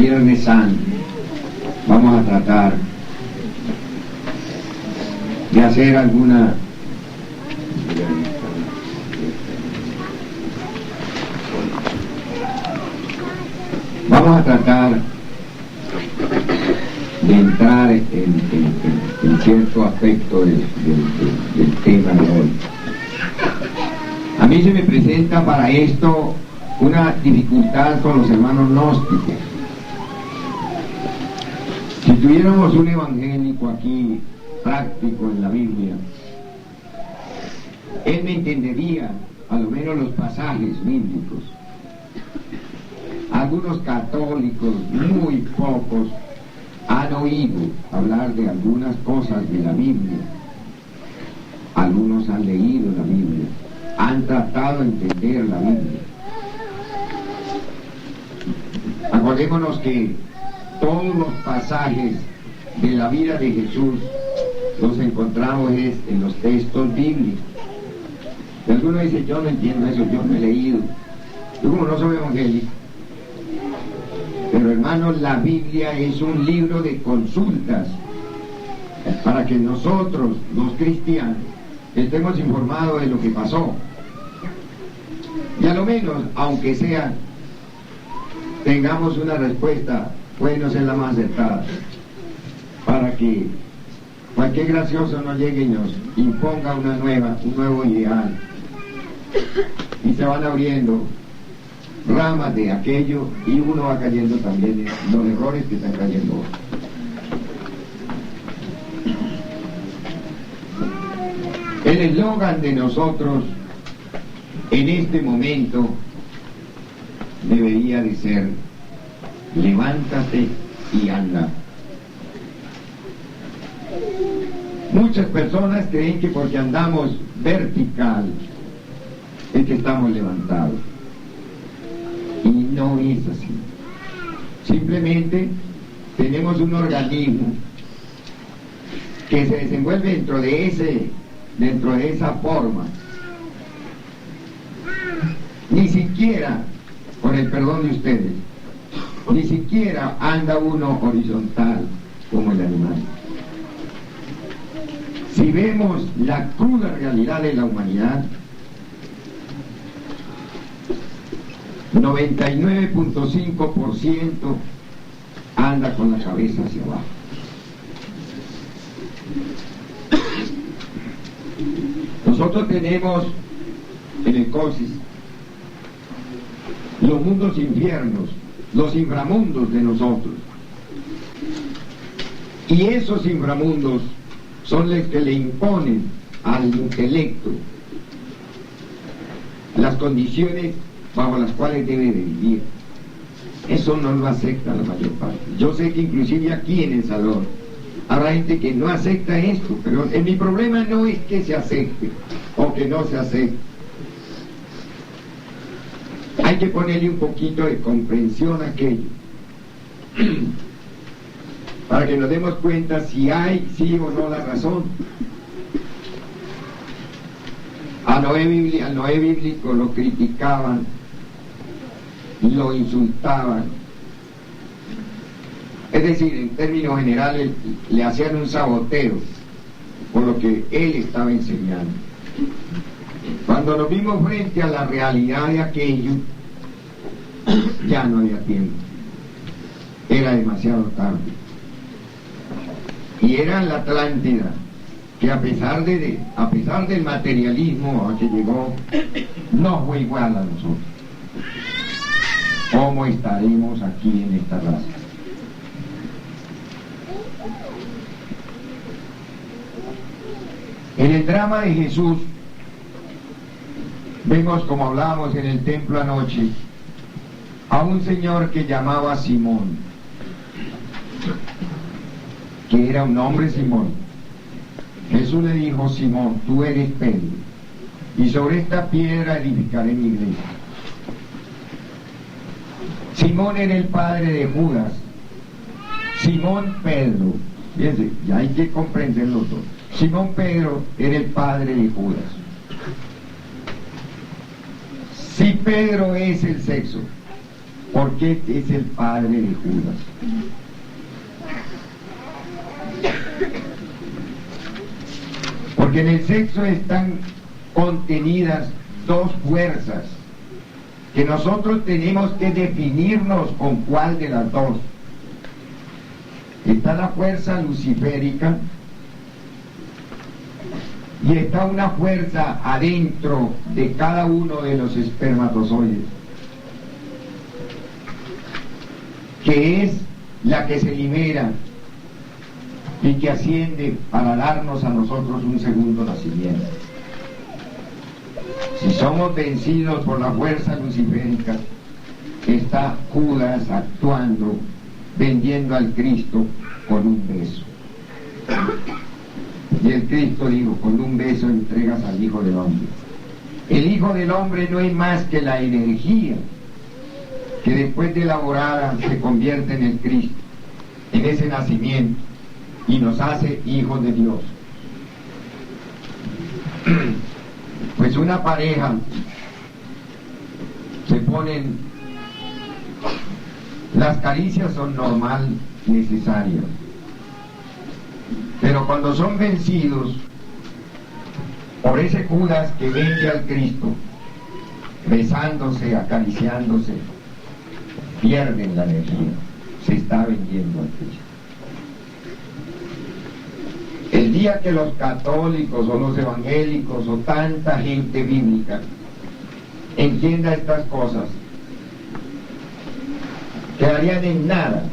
Viernes Santo, vamos a tratar de hacer alguna de entrar en cierto aspecto del tema de hoy. A mí se me presenta para esto una dificultad con los hermanos gnósticos. Si tuviéramos un evangélico aquí práctico en la Biblia, él me entendería a lo menos los pasajes bíblicos. Algunos católicos, muy pocos, han oído hablar de algunas cosas de la Biblia. Algunos han leído la Biblia, han tratado de entender la Biblia. Acordémonos que todos los pasajes de la vida de Jesús los encontramos en los textos bíblicos. Y alguno dice, yo no entiendo eso, yo no he leído. Yo como no soy evangélico. Pero hermanos, la Biblia es un libro de consultas para que nosotros, los cristianos, estemos informados de lo que pasó. Y a lo menos, aunque sea, tengamos una respuesta, puede no ser la más acertada, para que cualquier gracioso no llegue y nos imponga un nuevo ideal. Y se van abriendo ramas de aquello y uno va cayendo también en los errores que están cayendo. El eslogan de nosotros en este momento debería de ser: levántate y anda. Muchas personas creen que porque andamos vertical es que estamos levantados. Y no es así. Simplemente tenemos un organismo que se desenvuelve dentro de esa forma. Ni siquiera, con el perdón de ustedes, ni siquiera anda uno horizontal como el animal. Si vemos la cruda realidad de la humanidad, 99.5% anda con la cabeza hacia abajo. Nosotros tenemos en el COSIS los mundos infiernos, los inframundos de nosotros. Y esos inframundos son los que le imponen al intelecto las condiciones bajo las cuales debe de vivir. Eso no lo acepta la mayor parte. Yo sé que inclusive aquí en el salón habrá gente que no acepta esto, pero mi problema no es que se acepte o que no se acepte. Hay que ponerle un poquito de comprensión a aquello para que nos demos cuenta si hay sí o no la razón. Al Noé bíblico lo criticaban, lo insultaban, es decir, en términos generales le hacían un saboteo por lo que él estaba enseñando. Cuando nos vimos frente a la realidad de aquello, ya no había tiempo, era demasiado tarde. Y era la Atlántida que a pesar del materialismo a que llegó, no fue igual a nosotros. ¿Cómo estaremos aquí en esta raza? En el drama de Jesús vemos, como hablábamos en el templo anoche, a un señor que llamaba Simón, que era un hombre Simón. Jesús le dijo: Simón, tú eres Pedro, y sobre esta piedra edificaré mi iglesia. Simón era el padre de Judas. Simón Pedro, fíjense, ya hay que comprender los dos. Simón Pedro era el padre de Judas. Si Pedro es el sexo ¿Por qué es el padre de Judas? Porque en el sexo están contenidas dos fuerzas que nosotros tenemos que definirnos con cuál de las dos. Está la fuerza luciférica y está una fuerza adentro de cada uno de los espermatozoides, que es la que se libera y que asciende para darnos a nosotros un segundo nacimiento. Si somos vencidos por la fuerza luciférica, está Judas actuando, vendiendo al Cristo con un beso. Y el Cristo dijo, con un beso entregas al Hijo del Hombre. El Hijo del Hombre no es más que la energía que después de elaborada se convierte en el Cristo, en ese nacimiento, y nos hace hijos de Dios. Pues una pareja se ponen, las caricias son normal, necesarias, pero cuando son vencidos por ese Judas que vende al Cristo, besándose, acariciándose, pierden la energía, se está vendiendo al Cristo. El día que los católicos o los evangélicos o tanta gente bíblica entienda estas cosas, quedarían en nada,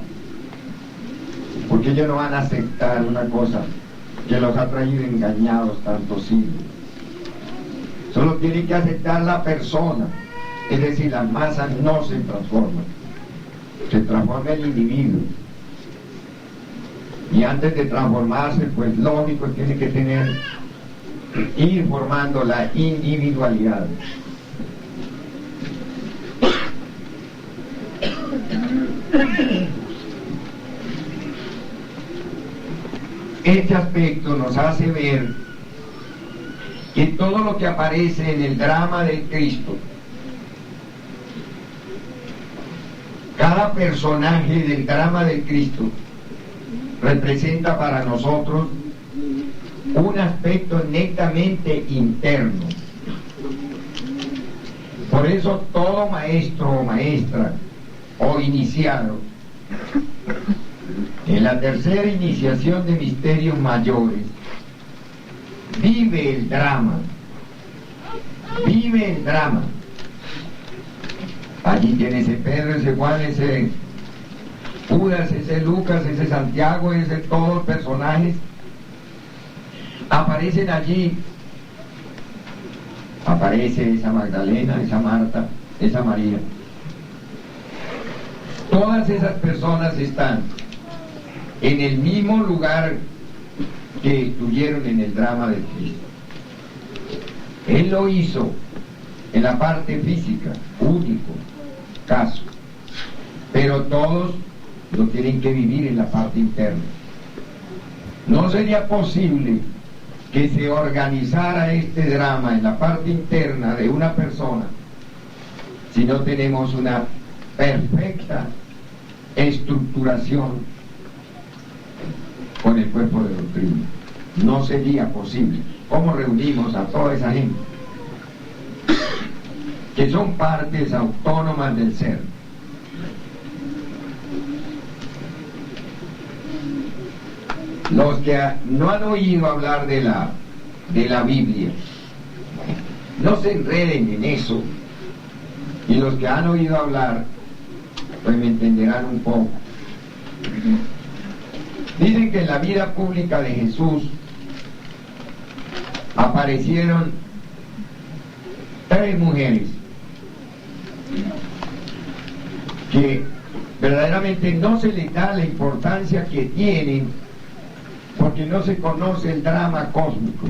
porque ellos no van a aceptar una cosa que los ha traído engañados tantos siglos. Solo tienen que aceptar la persona, es decir, las masas no se transforman, se transforma el individuo. Y antes de transformarse, pues lógico, tiene que ir formando la individualidad. Este aspecto nos hace ver que todo lo que aparece en el drama del Cristo, cada personaje del drama del Cristo, representa para nosotros un aspecto netamente interno. Por eso todo maestro o maestra o iniciado en la tercera iniciación de misterios mayores vive el drama. Allí tiene ese Pedro, ese Juan, ese Judas, ese Lucas, ese Santiago, ese todos los personajes aparecen allí. Aparece esa Magdalena, esa Marta, esa María. Todas esas personas están en el mismo lugar que estuvieron en el drama de Cristo. Él lo hizo en la parte física, único caso, pero todos lo tienen que vivir en la parte interna. No sería posible que se organizara este drama en la parte interna de una persona si no tenemos una perfecta estructuración con el cuerpo de doctrina. No sería posible. ¿Cómo reunimos a toda esa gente que son partes autónomas del ser? Los que no han oído hablar de la Biblia, no se enreden en eso, y los que han oído hablar, pues me entenderán un poco. Dicen que en la vida pública de Jesús aparecieron 3 mujeres que verdaderamente no se les da la importancia que tienen, porque no se conoce el drama cósmico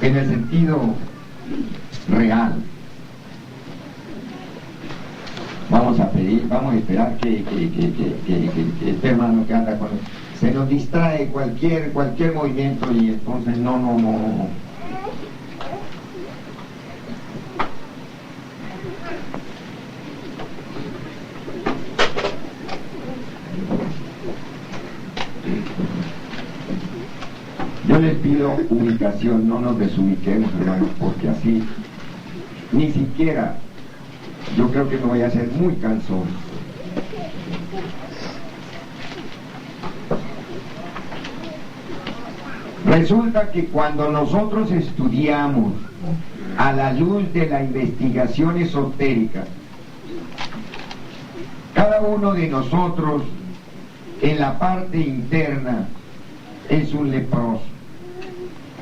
en el sentido real. Vamos a pedir, vamos a esperar que este hermano que anda con él se nos distrae cualquier movimiento, y entonces no. tenido ubicación. No nos desubiquemos, hermanos, porque así ni siquiera yo creo que me voy a hacer muy cansón. Resulta que cuando nosotros estudiamos a la luz de la investigación esotérica, cada uno de nosotros en la parte interna es un leproso.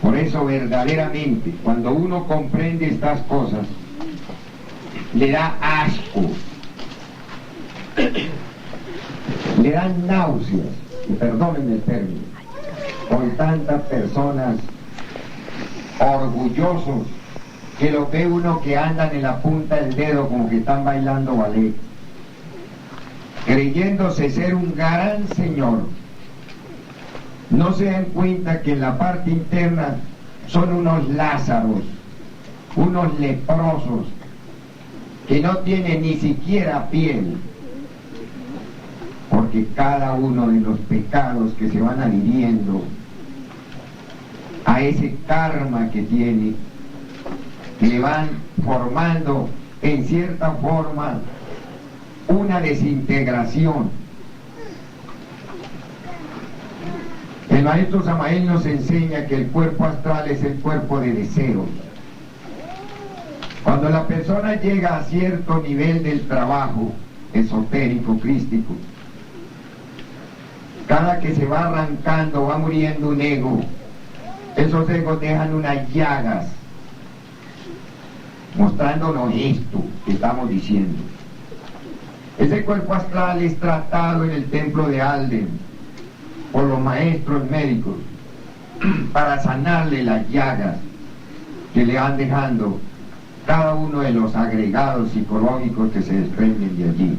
Por eso verdaderamente cuando uno comprende estas cosas le da asco, le dan náuseas, y perdónenme el término, con tantas personas orgullosos que lo ve uno que andan en la punta del dedo como que están bailando ballet, creyéndose ser un gran señor. No se dan cuenta que en la parte interna son unos lázaros, unos leprosos que no tienen ni siquiera piel, porque cada uno de los pecados que se van adhiriendo a ese karma que tiene, le van formando en cierta forma una desintegración. El maestro Samael nos enseña que el cuerpo astral es el cuerpo de deseos. Cuando la persona llega a cierto nivel del trabajo esotérico, crístico, cada que se va arrancando, va muriendo un ego. Esos egos dejan unas llagas, mostrándonos esto que estamos diciendo. Ese cuerpo astral es tratado en el templo de Alden por los maestros médicos para sanarle las llagas que le van dejando cada uno de los agregados psicológicos que se desprenden de allí.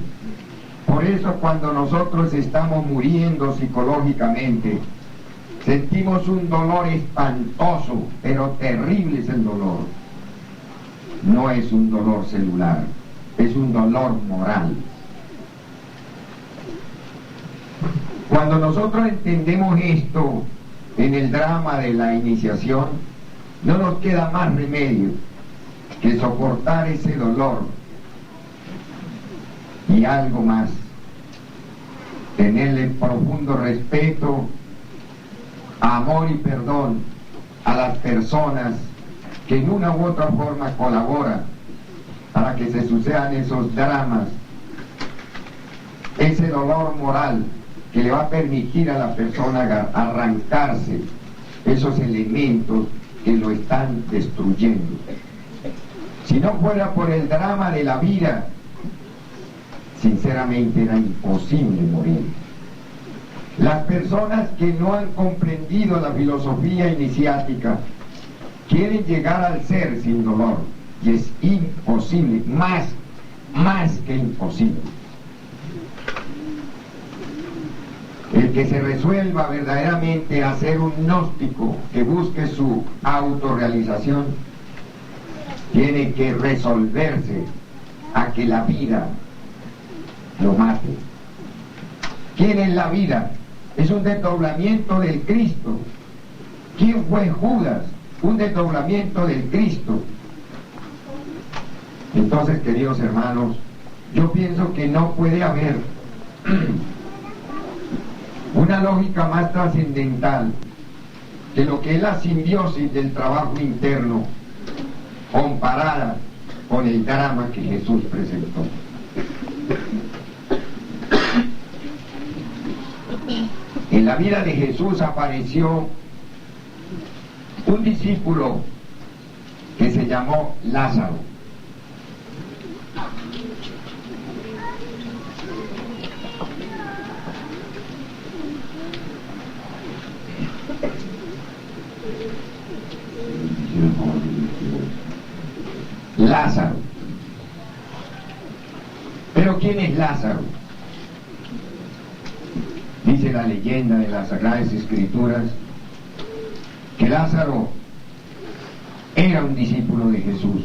Por eso cuando nosotros estamos muriendo psicológicamente, sentimos un dolor espantoso, pero terrible es el dolor. No es un dolor celular, es un dolor moral. Cuando nosotros entendemos esto en el drama de la iniciación, no nos queda más remedio que soportar ese dolor y algo más, tenerle profundo respeto, amor y perdón a las personas que en una u otra forma colaboran para que se sucedan esos dramas, ese dolor moral que le va a permitir a la persona arrancarse esos elementos que lo están destruyendo. Si no fuera por el drama de la vida, sinceramente era imposible morir. Las personas que no han comprendido la filosofía iniciática quieren llegar al ser sin dolor, y es imposible, más que imposible. El que se resuelva verdaderamente a ser un gnóstico que busque su autorrealización, tiene que resolverse a que la vida lo mate. ¿Quién es la vida? Es un desdoblamiento del Cristo. ¿Quién fue Judas? Un desdoblamiento del Cristo. Entonces, queridos hermanos, yo pienso que no puede haber una lógica más trascendental de lo que es la simbiosis del trabajo interno comparada con el drama que Jesús presentó. En la vida de Jesús apareció un discípulo que se llamó Lázaro. Lázaro. ¿Pero quién es Lázaro? Dice la leyenda de las Sagradas Escrituras que Lázaro era un discípulo de Jesús.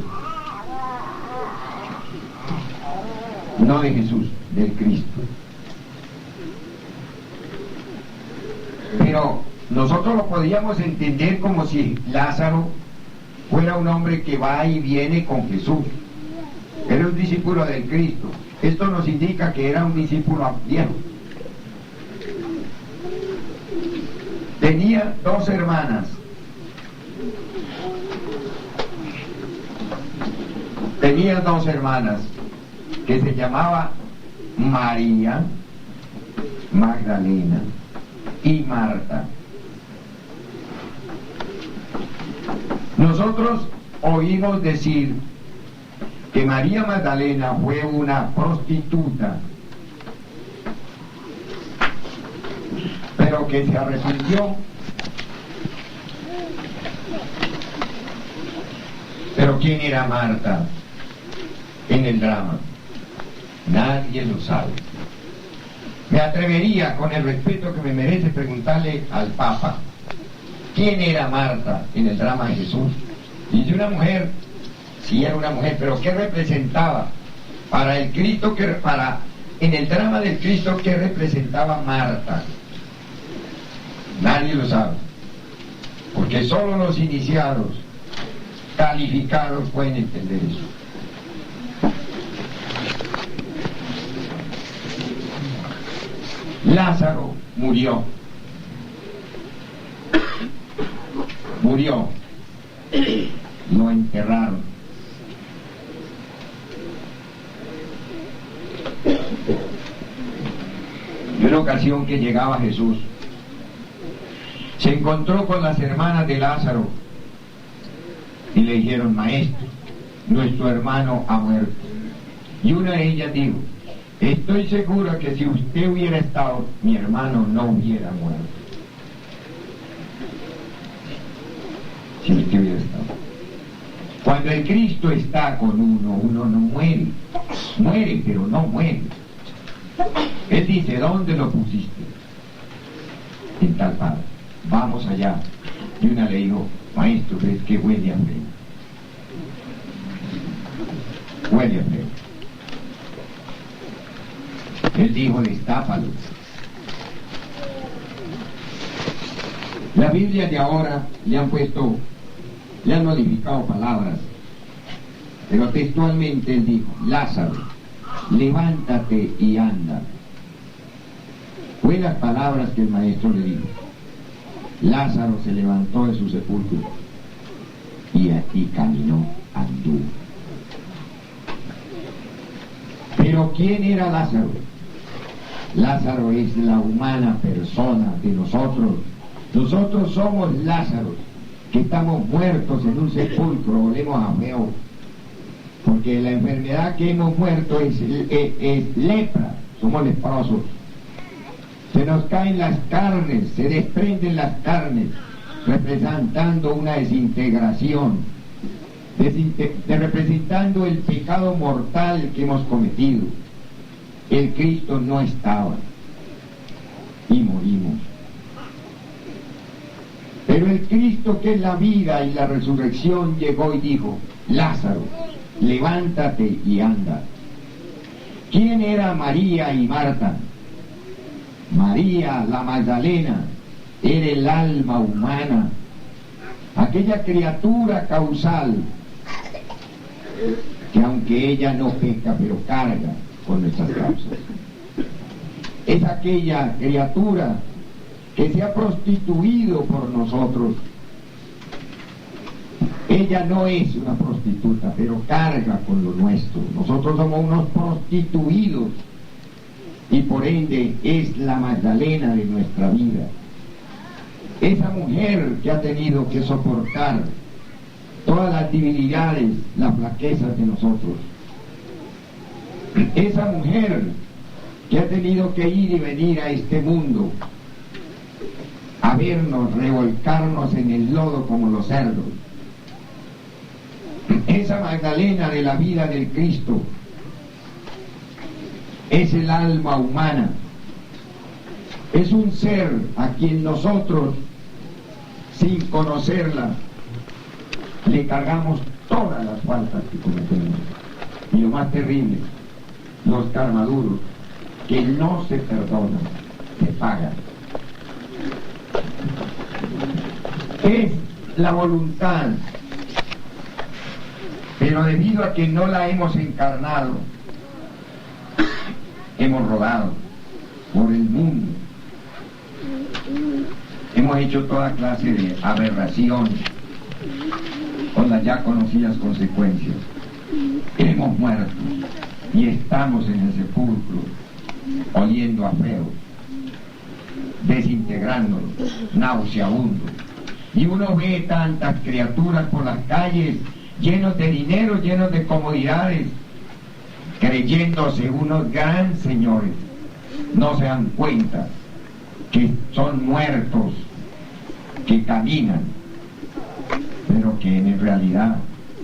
No de Jesús, del Cristo. Pero nosotros lo podíamos entender como si Lázaro fuera un hombre que va y viene con Jesús. Era un discípulo del Cristo. Esto nos indica que era un discípulo viejo. Tenía dos hermanas. Tenía dos hermanas que se llamaba María Magdalena y Marta. Nosotros oímos decir que María Magdalena fue una prostituta, pero que se arrepintió. Pero ¿quién era Marta en el drama? Nadie lo sabe. Me atrevería, con el respeto que me merece, preguntarle al Papa, ¿quién era Marta en el drama de Jesús? Dice una mujer, sí era una mujer, pero ¿qué representaba? Para el Cristo, en el drama del Cristo, ¿qué representaba Marta? Nadie lo sabe, porque solo los iniciados, calificados, pueden entender eso. Lázaro murió. Lo enterraron. Y una ocasión que llegaba Jesús, se encontró con las hermanas de Lázaro y le dijeron: maestro, nuestro hermano ha muerto. Y una de ellas dijo: estoy segura que si usted hubiera estado, mi hermano no hubiera muerto. Si usted hubiera estado. Cuando el Cristo está con uno no muere. Muere, pero no muere. Él dice: ¿dónde lo pusiste? En tal parte. Vamos allá. Y una le dijo: maestro, es que huele a feo. Huele a feo. Él dijo: destápalo. La Biblia de ahora le han modificado palabras, pero textualmente él dijo: Lázaro, levántate y anda. Fue las palabras que el maestro le dijo. Lázaro se levantó de su sepulcro y caminó, anduvo. Pero ¿quién era Lázaro? Lázaro es la humana persona de nosotros. Nosotros somos Lázaros, que estamos muertos en un sepulcro, olemos a feo, porque la enfermedad que hemos muerto es lepra, somos leprosos. Se nos caen las carnes, se desprenden las carnes, representando una desintegración, representando el pecado mortal que hemos cometido. El Cristo no estaba y morimos. Pero el Cristo, que es la vida y la resurrección, llegó y dijo: Lázaro, levántate y anda. ¿Quién era María y Marta? María, la Magdalena, era el alma humana, aquella criatura causal, que aunque ella no peca, pero carga con nuestras causas. Es aquella criatura que se ha prostituido por nosotros. Ella no es una prostituta, pero carga con lo nuestro. Nosotros somos unos prostituidos y por ende es la Magdalena de nuestra vida. Esa mujer que ha tenido que soportar todas las debilidades, las flaquezas de nosotros. Esa mujer que ha tenido que ir y venir a este mundo a vernos revolcarnos en el lodo como los cerdos. Esa Magdalena de la vida del Cristo es el alma humana, es un ser a quien nosotros, sin conocerla, le cargamos todas las faltas que cometemos. Y lo más terrible, los carmaduros, que no se perdonan, se pagan. es la voluntad, pero debido a que no la hemos encarnado, hemos rodado por el mundo, hemos hecho toda clase de aberraciones con las ya conocidas consecuencias. Hemos muerto y estamos en el sepulcro, oliendo a feo, desintegrándonos, nauseabundos. Y uno ve tantas criaturas por las calles, llenos de dinero, llenos de comodidades, creyéndose unos gran señores. No se dan cuenta que son muertos, que caminan, pero que en realidad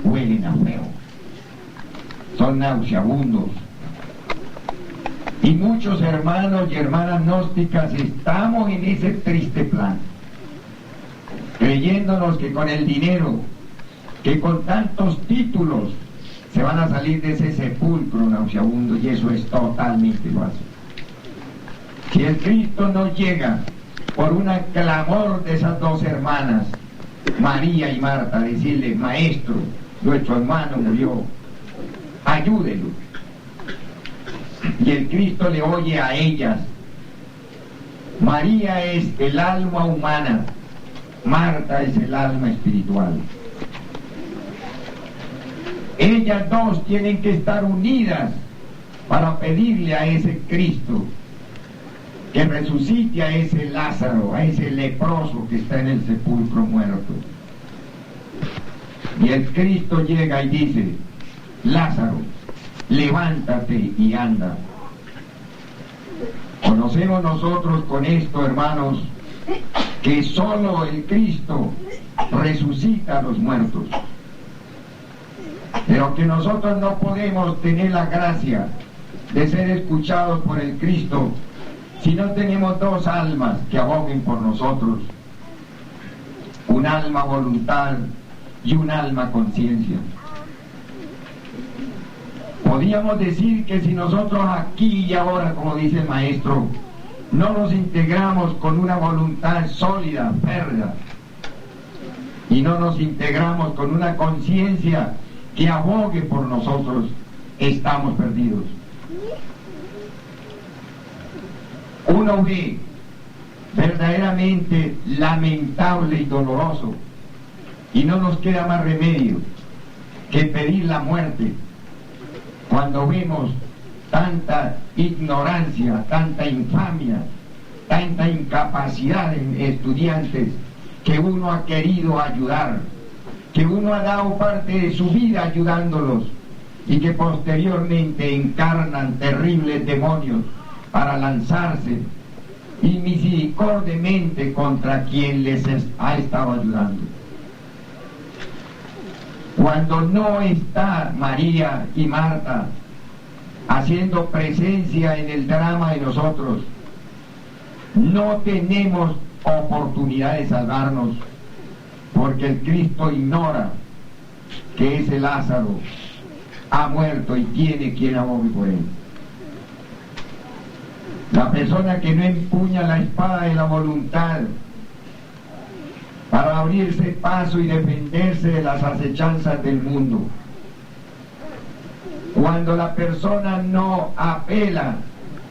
huelen a feo. Son nauseabundos. Y muchos hermanos y hermanas gnósticas estamos en ese triste plan, creyéndonos que con el dinero, que con tantos títulos, se van a salir de ese sepulcro nauseabundo, y eso es totalmente falso. Si el Cristo no llega por un clamor de esas dos hermanas, María y Marta, decirle: Maestro, nuestro hermano murió, ayúdelo. Y el Cristo le oye a ellas. María es el alma humana, Marta es el alma espiritual. Ellas dos tienen que estar unidas para pedirle a ese Cristo que resucite a ese Lázaro, a ese leproso que está en el sepulcro muerto. Y el Cristo llega y dice: Lázaro, levántate y anda. Conocemos nosotros con esto, hermanos, que solo el Cristo resucita a los muertos, pero que nosotros no podemos tener la gracia de ser escuchados por el Cristo si no tenemos dos almas que aboguen por nosotros, un alma voluntad y un alma conciencia. Podríamos decir que si nosotros aquí y ahora, como dice el maestro, no nos integramos con una voluntad sólida, férrea, y no nos integramos con una conciencia que abogue por nosotros, estamos perdidos. Uno ve verdaderamente lamentable y doloroso, y no nos queda más remedio que pedir la muerte cuando vemos tanta ignorancia, tanta infamia, tanta incapacidad en estudiantes que uno ha querido ayudar, que uno ha dado parte de su vida ayudándolos, y que posteriormente encarnan terribles demonios para lanzarse inmisericordiamente contra quien les ha estado ayudando. Cuando no está María y Marta haciendo presencia en el drama de nosotros, no tenemos oportunidad de salvarnos, porque el Cristo ignora que ese Lázaro ha muerto y tiene quien abogue por él. La persona que no empuña la espada de la voluntad para abrirse paso y defenderse de las acechanzas del mundo, cuando la persona no apela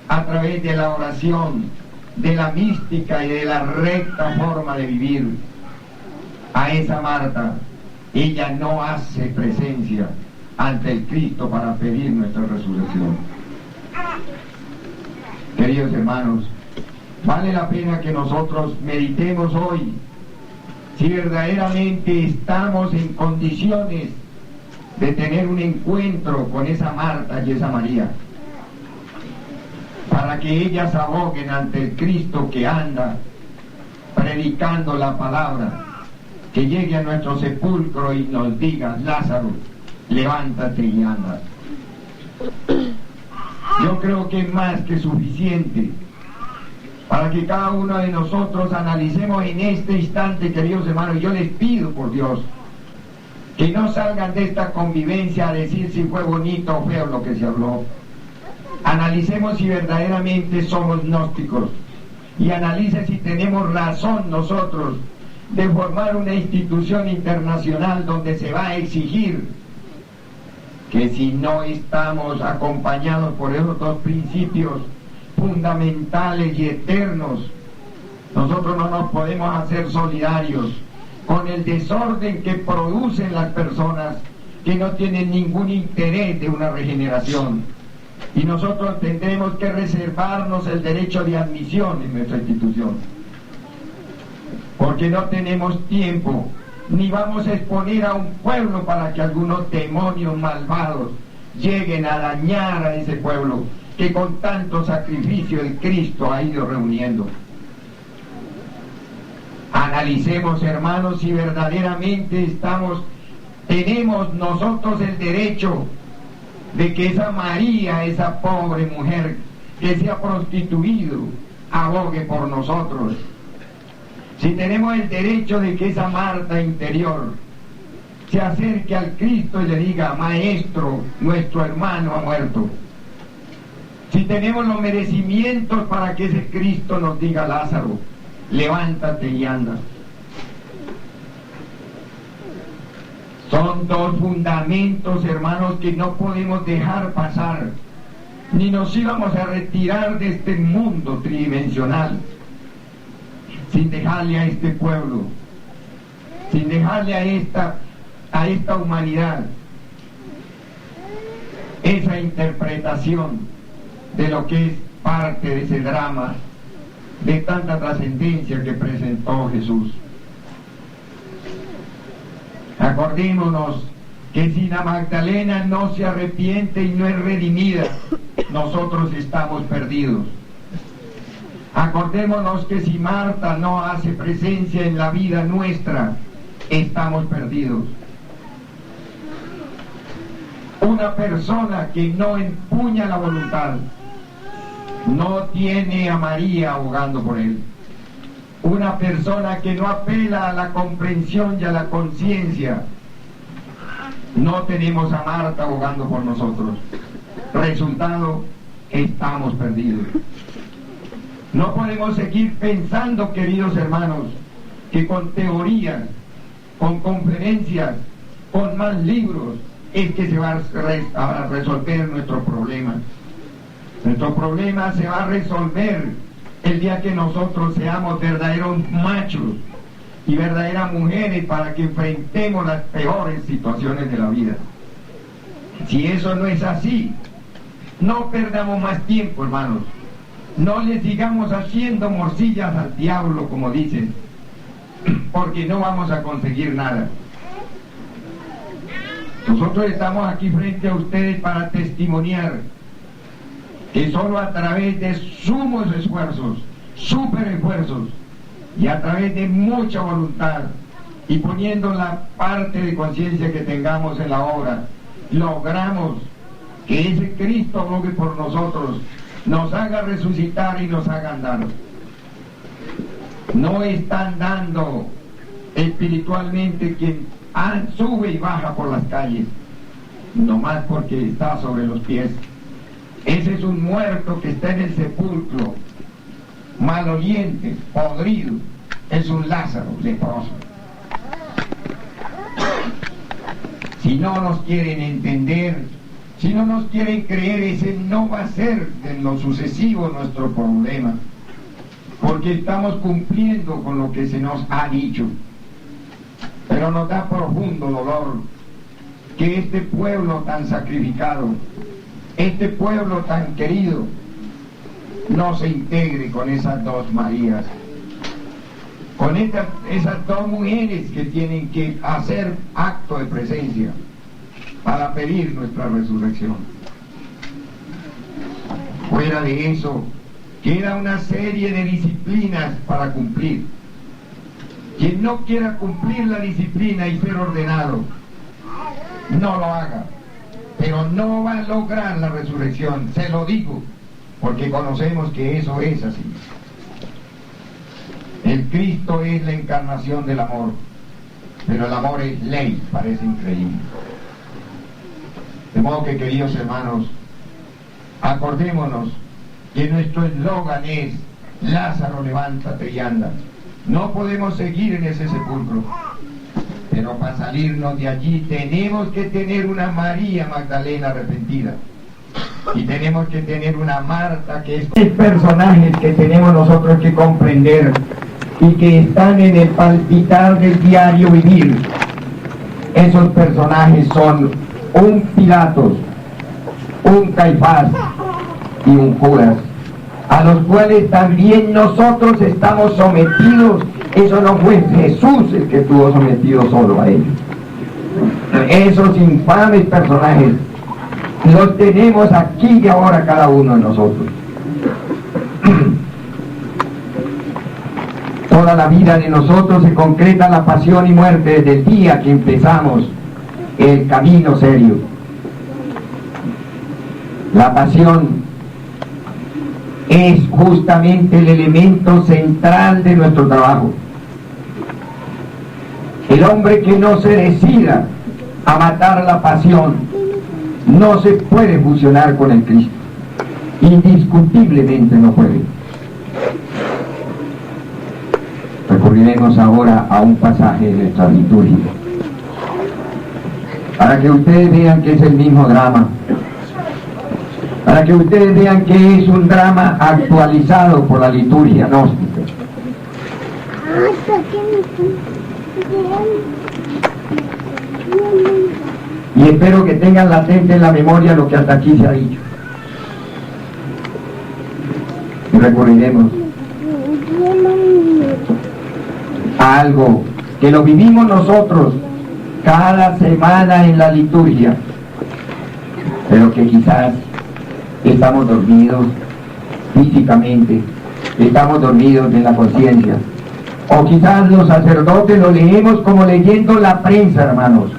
a través de la oración, de la mística y de la recta forma de vivir a esa Marta, ella no hace presencia ante el Cristo para pedir nuestra resurrección. Queridos hermanos, vale la pena que nosotros meditemos hoy si verdaderamente estamos en condiciones de tener un encuentro con esa Marta y esa María, para que ellas aboguen ante el Cristo que anda predicando la palabra, que llegue a nuestro sepulcro y nos diga: Lázaro, levántate y anda. Yo creo que es más que suficiente para que cada uno de nosotros analicemos en este instante, queridos hermanos. Yo les pido, por Dios, que no salgan de esta convivencia a decir si fue bonito o feo lo que se habló. Analicemos si verdaderamente somos gnósticos, y analice si tenemos razón nosotros de formar una institución internacional donde se va a exigir que si no estamos acompañados por esos dos principios fundamentales y eternos, nosotros no nos podemos hacer solidarios con el desorden que producen las personas que no tienen ningún interés de una regeneración. Y nosotros tendremos que reservarnos el derecho de admisión en nuestra institución, porque no tenemos tiempo, ni vamos a exponer a un pueblo para que algunos demonios malvados lleguen a dañar a ese pueblo que con tanto sacrificio el Cristo ha ido reuniendo. Analicemos, hermanos, si verdaderamente tenemos nosotros el derecho de que esa María, esa pobre mujer que se ha prostituido, abogue por nosotros. Si tenemos el derecho de que esa Marta interior se acerque al Cristo y le diga: Maestro, nuestro hermano ha muerto. Si tenemos los merecimientos para que ese Cristo nos diga: Lázaro, levántate y anda. Son dos fundamentos, hermanos, que no podemos dejar pasar, ni nos íbamos a retirar de este mundo tridimensional sin dejarle a este pueblo, sin dejarle a esta humanidad esa interpretación de lo que es parte de ese drama de tanta trascendencia que presentó Jesús. Acordémonos que si la Magdalena no se arrepiente y no es redimida, nosotros estamos perdidos. Acordémonos que si Marta no hace presencia en la vida nuestra, estamos perdidos. Una persona que no empuña la voluntad no tiene a María abogando por él. Una persona que no apela a la comprensión y a la conciencia, no tenemos a Marta abogando por nosotros. Resultado, estamos perdidos. No podemos seguir pensando, queridos hermanos, que con teorías, con conferencias, con más libros, es que se va a resolver nuestro problema. Nuestro problema se va a resolver el día que nosotros seamos verdaderos machos y verdaderas mujeres para que enfrentemos las peores situaciones de la vida. Si eso no es así, no perdamos más tiempo, hermanos. No le sigamos haciendo morcillas al diablo, como dicen, porque no vamos a conseguir nada. Nosotros estamos aquí frente a ustedes para testimoniar que solo a través de sumos esfuerzos, super esfuerzos, y a través de mucha voluntad, y poniendo la parte de conciencia que tengamos en la obra, logramos que ese Cristo abogue por nosotros, nos haga resucitar y nos haga andar. No están dando espiritualmente quien sube y baja por las calles, nomás porque está sobre los pies. Ese es un muerto que está en el sepulcro, maloliente, podrido. Es un Lázaro leproso. Si no nos quieren entender, si no nos quieren creer, ese no va a ser en lo sucesivo nuestro problema, porque estamos cumpliendo con lo que se nos ha dicho. Pero nos da profundo dolor que este pueblo tan sacrificado, este pueblo tan querido, no se integre con esas dos Marías, con esas dos mujeres que tienen que hacer acto de presencia para pedir nuestra resurrección. Fuera de eso, queda una serie de disciplinas para cumplir. Quien no quiera cumplir la disciplina y ser ordenado, no lo haga, pero no va a lograr la resurrección, se lo digo, porque conocemos que eso es así. El Cristo es la encarnación del amor, pero el amor es ley, parece increíble. De modo que, queridos hermanos, acordémonos que nuestro eslogan es: Lázaro, levántate y anda. No podemos seguir en ese sepulcro. Pero para salirnos de allí tenemos que tener una María Magdalena arrepentida. Y tenemos que tener una Marta, que es personajes que tenemos nosotros que comprender y que están en el palpitar del diario vivir. Esos personajes son un Pilatos, un Caifás y un Judas, a los cuales también nosotros estamos sometidos. Eso no fue Jesús el que estuvo sometido solo a ellos. Esos infames personajes los tenemos aquí y ahora cada uno de nosotros. Toda la vida de nosotros se concreta en la pasión y muerte desde el día que empezamos el camino serio. La pasión es justamente el elemento central de nuestro trabajo. El hombre que no se decida a matar la pasión no se puede fusionar con el Cristo. Indiscutiblemente no puede. Recurriremos ahora a un pasaje de nuestra liturgia, para que ustedes vean que es el mismo drama, para que ustedes vean que es un drama actualizado por la liturgia gnóstica. Y espero que tengan latente en la memoria lo que hasta aquí se ha dicho. Y recurriremos a algo que lo vivimos nosotros cada semana en la liturgia, pero que quizás estamos dormidos físicamente, estamos dormidos en la conciencia, o quizás los sacerdotes lo leemos como leyendo la prensa, hermanos,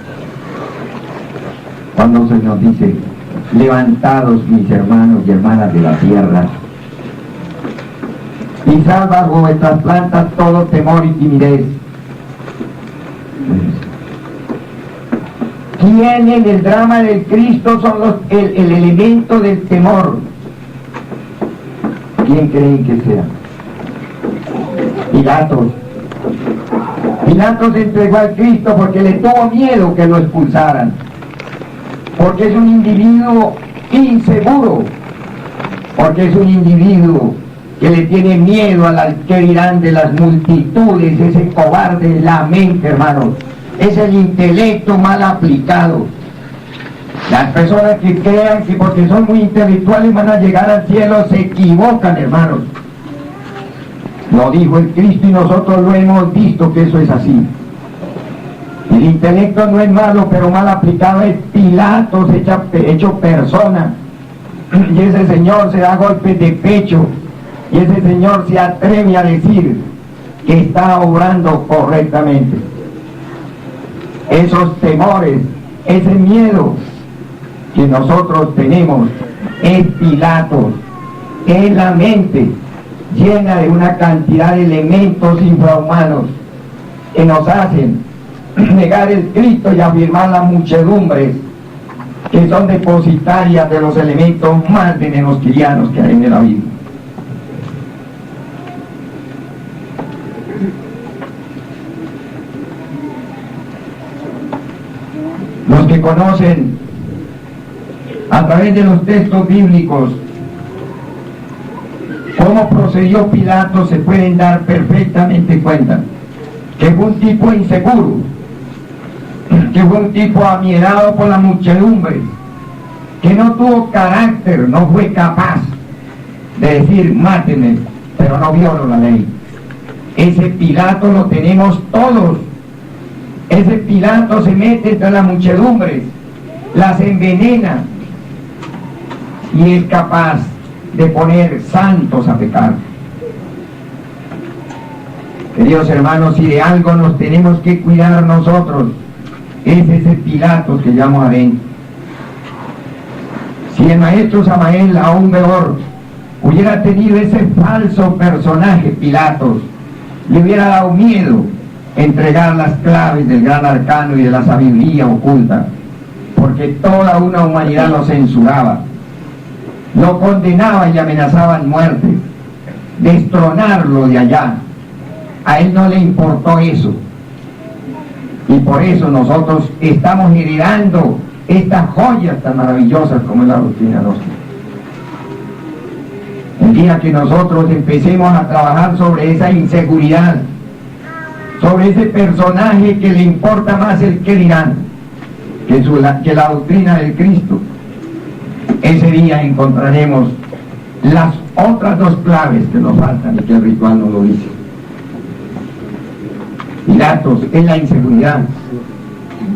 cuando se nos dice: levantados mis hermanos y hermanas de la tierra, pisad bajo vuestras plantas todo temor y timidez. ¿Quién en el drama del Cristo son el elemento del temor? ¿Quién creen que sea? Pilatos. Pilatos entregó al Cristo porque le tuvo miedo que lo expulsaran, porque es un individuo inseguro, porque es un individuo que le tiene miedo al que dirán de las multitudes. Ese cobarde es la mente, hermanos, es el intelecto mal aplicado. Las personas que crean que porque son muy intelectuales van a llegar al cielo se equivocan, hermanos. Lo dijo el Cristo y nosotros lo hemos visto que eso es así. El intelecto no es malo, pero mal aplicado es Pilatos hecho persona. Y ese señor se da golpes de pecho, y ese señor se atreve a decir que está obrando correctamente. Esos temores, ese miedo que nosotros tenemos es Pilatos, es la mente llena de una cantidad de elementos infrahumanos que nos hacen negar el Cristo y afirmar las muchedumbres que son depositarias de los elementos más venenosquirianos que hay en la vida. Los que conocen a través de los textos bíblicos cómo procedió Pilato se pueden dar perfectamente cuenta que fue un tipo inseguro, que fue un tipo amierado por la muchedumbre, que no tuvo carácter, no fue capaz de decir mátenme, pero no violó la ley. Ese Pilato lo tenemos todos. Ese Pilato se mete entre las muchedumbres, las envenena y es capaz de poner santos a pecar. Queridos hermanos, si de algo nos tenemos que cuidar nosotros, es ese Pilatos que llamo adentro. Si el maestro Samael, aún mejor, hubiera tenido ese falso personaje Pilatos, le hubiera dado miedo entregar las claves del gran arcano y de la sabiduría oculta, porque toda una humanidad lo censuraba, lo condenaba y amenazaba en muerte, destronarlo de allá. A él no le importó eso. Y por eso nosotros estamos heredando estas joyas tan maravillosas como es la doctrina gnóstica. El día que nosotros empecemos a trabajar sobre esa inseguridad, sobre ese personaje que le importa más el qué dirán que la doctrina del Cristo, ese día encontraremos las otras dos claves que nos faltan y que el ritual no lo dice. Pilatos es la inseguridad.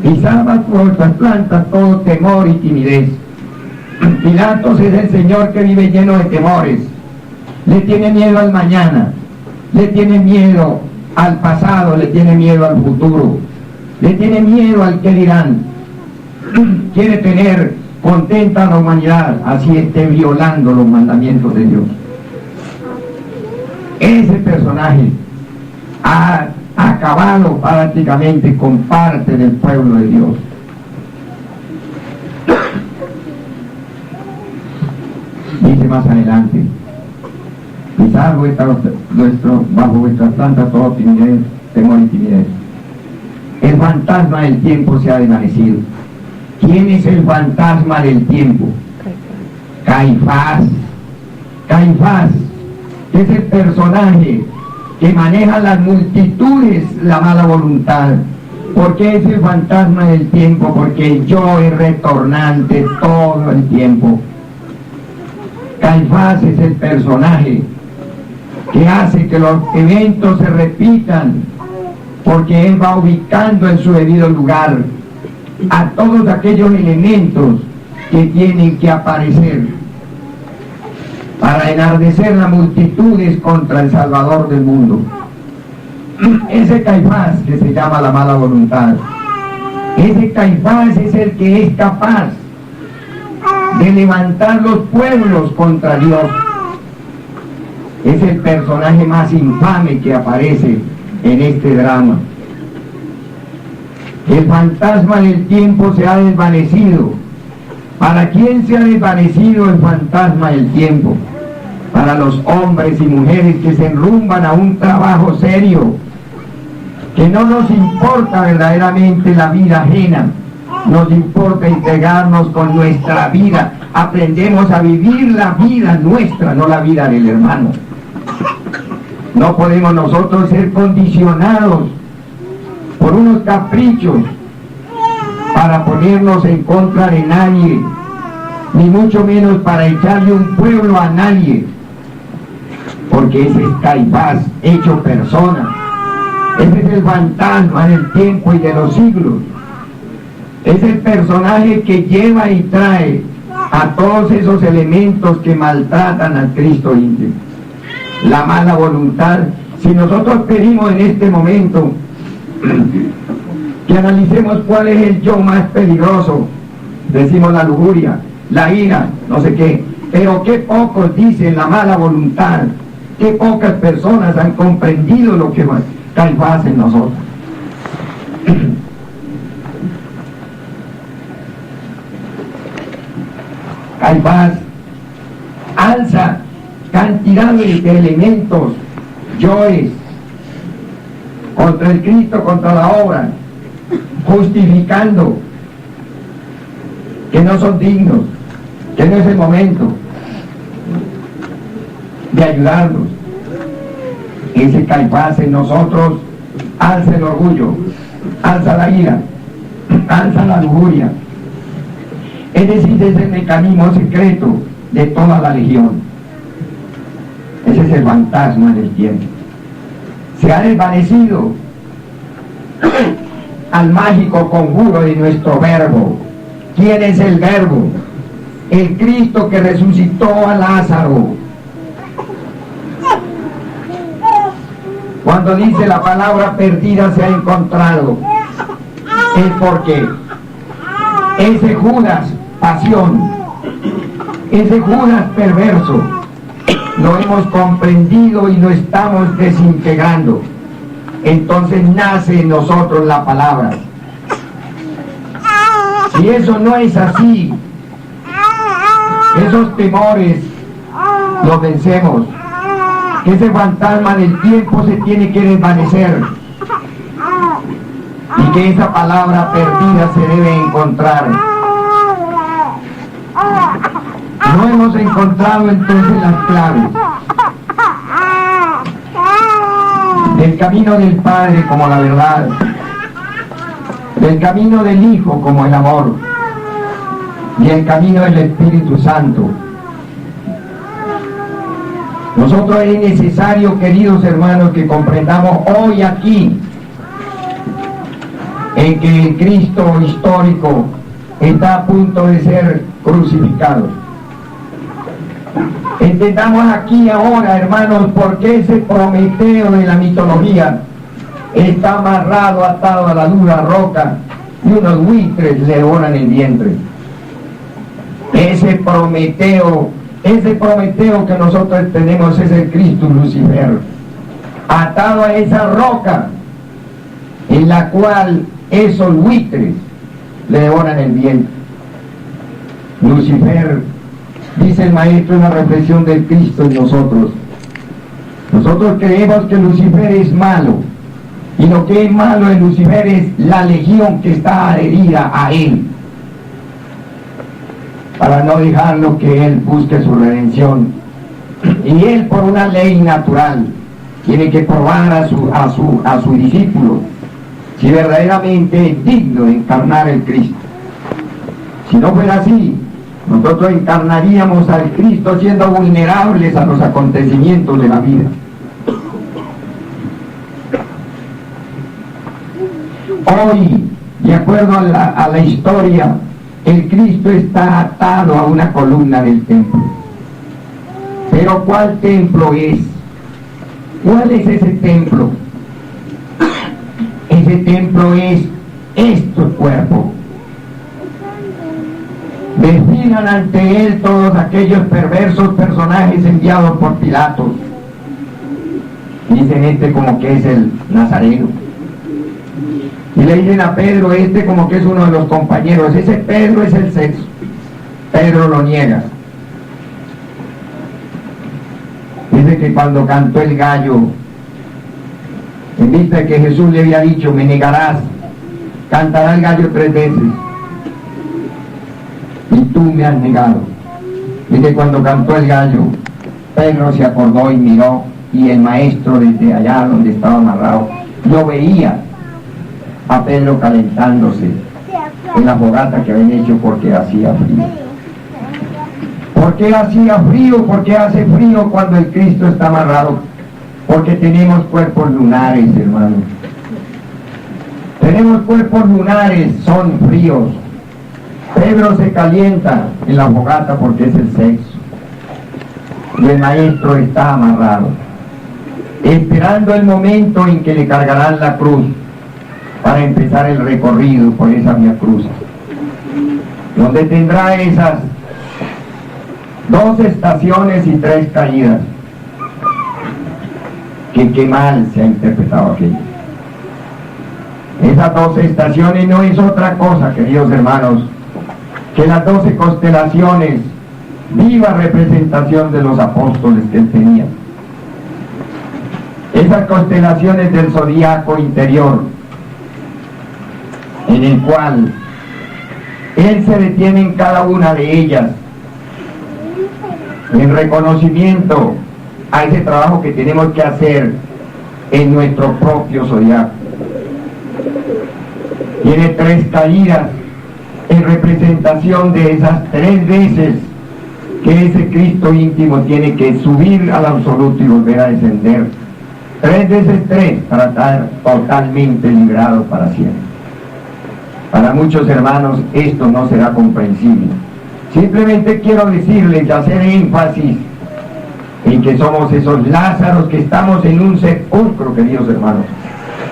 Y Salva por trasplanta todo temor y timidez. Pilatos es el Señor que vive lleno de temores. Le tiene miedo al mañana, le tiene miedo al pasado, le tiene miedo al futuro, le tiene miedo al que dirán. Quiere tener contenta a la humanidad, así esté violando los mandamientos de Dios. Ese personaje ha acabado prácticamente con parte del pueblo de Dios. Dice más adelante: quizás bajo vuestra planta todo timidez, temor y timidez. El fantasma del tiempo se ha desvanecido. ¿Quién es el fantasma del tiempo? Caifás. Caifás es el personaje que maneja las multitudes la mala voluntad. ¿Por qué es el fantasma del tiempo? Porque yo es retornante todo el tiempo. Caifás es el personaje que hace que los eventos se repitan, porque él va ubicando en su debido lugar a todos aquellos elementos que tienen que aparecer para enardecer las multitudes contra el Salvador del mundo. Ese Caifás que se llama la mala voluntad, ese Caifás es el que es capaz de levantar los pueblos contra Dios. Es el personaje más infame que aparece en este drama. El fantasma del tiempo se ha desvanecido. ¿Para quién se ha desvanecido el fantasma del tiempo? Para los hombres y mujeres que se enrumban a un trabajo serio, que no nos importa verdaderamente la vida ajena, nos importa entregarnos con nuestra vida. Aprendemos a vivir la vida nuestra, no la vida del hermano. No podemos nosotros ser condicionados por unos caprichos para ponernos en contra de nadie, ni mucho menos para echarle un pueblo a nadie, porque ese es Caifás hecho persona. Ese es el fantasma del tiempo y de los siglos. Es el personaje que lleva y trae a todos esos elementos que maltratan al Cristo íntimo. La mala voluntad. Si nosotros pedimos en este momento que analicemos cuál es el yo más peligroso, decimos la lujuria, la ira, no sé qué, pero qué pocos dicen la mala voluntad, qué pocas personas han comprendido lo que Caifás en nosotros. Caifás alza cantidad de elementos, yoes, contra el Cristo, contra la obra, justificando que no son dignos, que no es el momento de ayudarnos. Ese Caifás en nosotros alza el orgullo, alza la ira, alza la lujuria. Es decir, es el mecanismo secreto de toda la legión. Ese es el fantasma del tiempo. Se ha desvanecido al mágico conjuro de nuestro verbo. ¿Quién es el verbo? El Cristo que resucitó a Lázaro. Cuando dice la palabra perdida se ha encontrado, es porque ese Judas pasión, ese Judas perverso, lo hemos comprendido y lo estamos desintegrando. Entonces nace en nosotros la palabra. Si eso no es así, esos temores los vencemos. que ese fantasma del tiempo se tiene que desvanecer y que esa palabra perdida se debe encontrar. No hemos encontrado entonces las claves del camino del Padre como la verdad, del camino del Hijo como el amor y el camino del Espíritu Santo. Nosotros es necesario, queridos hermanos, que comprendamos hoy aquí en que el Cristo histórico está a punto de ser crucificado. Entendamos aquí ahora, hermanos, por qué ese Prometeo de la mitología está amarrado, atado a la dura roca y unos buitres le devoran el vientre. Ese Prometeo que nosotros tenemos es el Cristo Lucifer, atado a esa roca en la cual esos buitres le devoran el vientre. Lucifer, dice el maestro en la reflexión del Cristo en nosotros. Nosotros creemos que Lucifer es malo, y lo que es malo en Lucifer es la legión que está adherida a él, para no dejarlo que él busque su redención. Y él, por una ley natural, tiene que probar a su discípulo si verdaderamente es digno de encarnar el Cristo. Si no fuera así, nosotros encarnaríamos al Cristo siendo vulnerables a los acontecimientos de la vida. Hoy, de acuerdo a la historia, el Cristo está atado a una columna del templo. Pero ¿cuál templo es? ¿Cuál es ese templo? Ese templo es este cuerpo. Desfilan ante él todos aquellos perversos personajes enviados por Pilatos. Dicen como que es el Nazareno. Y le dicen a Pedro, como que es uno de los compañeros. Ese Pedro es el sexo. Pedro lo niega. Dice que cuando cantó el gallo, en vista de que Jesús le había dicho, me negarás, cantará el gallo 3 veces. Y tú me has negado. Dice, cuando cantó el gallo, Pedro se acordó y miró, y el maestro desde allá donde estaba amarrado, lo veía a Pedro calentándose en la fogata que habían hecho porque hacía frío. ¿Por qué hacía frío? ¿Por qué hace frío cuando el Cristo está amarrado? Porque tenemos cuerpos lunares, hermanos. Tenemos cuerpos lunares, son fríos. Pedro se calienta en la fogata porque es el sexo. Y el maestro está amarrado, esperando el momento en que le cargarán la cruz para empezar el recorrido por esa vía cruz, donde tendrá esas 2 estaciones y 3 caídas. Que qué mal se ha interpretado aquello. Esas 12 estaciones no es otra cosa, queridos hermanos, que las 12 constelaciones, viva representación de los apóstoles que él tenía. Esas constelaciones del zodiaco interior, en el cual él se detiene en cada una de ellas, en reconocimiento a ese trabajo que tenemos que hacer en nuestro propio zodiaco. Tiene 3 caídas en representación de esas 3 veces que ese Cristo íntimo tiene que subir al absoluto y volver a descender. 3 veces 3 para estar totalmente librado para siempre. Para muchos hermanos esto no será comprensible. Simplemente quiero decirles y hacer énfasis en que somos esos Lázaros que estamos en un sepulcro, queridos hermanos.